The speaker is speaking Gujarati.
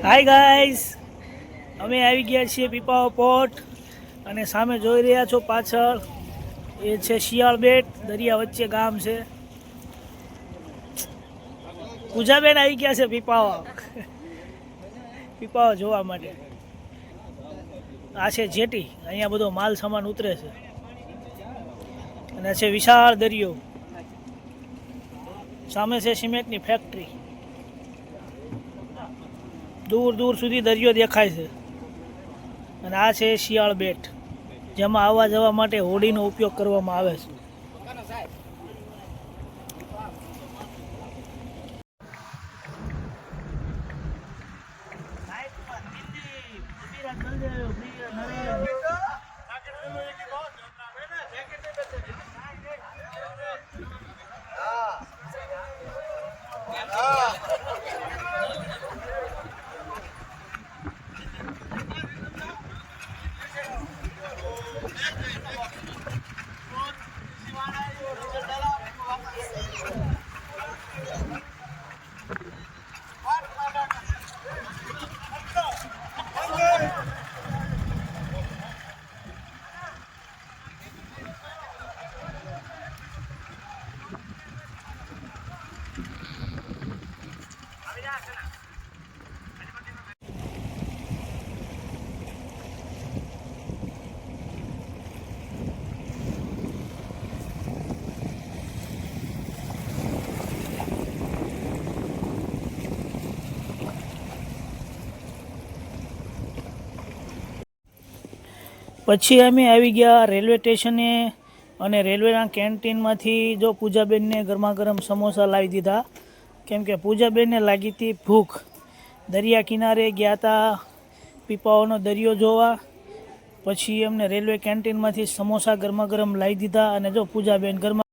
હાય ગાઈસ, અમે આવી ગયા છીએ પીપાઓ પોર્ટ અને સામે જોઈ રહ્યા છો પાછળ એ છે શિયાળ બેટ. દરિયા વચ્ચે ગામ છે. પૂજાબેન આવી ગયા છે પીપાઓ જોવા માટે. આ છે જેટી, અહીંયા બધો માલ સામાન ઉતરે છે અને છે વિશાળ દરિયો. સામે છે સિમેન્ટની ફેક્ટરી. દૂર દૂર સુધી દરિયો દેખાય છે અને આ છે શિયાળ બેટ, જેમાં આવવા જવા માટે હોડીનો ઉપયોગ કરવામાં આવે છે. પછી અમે આવી ગયા રેલવે સ્ટેશને અને રેલવેના કેન્ટીનમાંથી જો પૂજાબેનને ગરમા ગરમ સમોસા લાવી દીધા, કેમ કે પૂજાબેનને લાગી હતી ભૂખ. દરિયા કિનારે ગયા હતા પીપાઓનો દરિયો જોવા. પછી અમને રેલવે કેન્ટીનમાંથી સમોસા ગરમા ગરમ લાવી દીધા અને જો પૂજાબેન ગરમા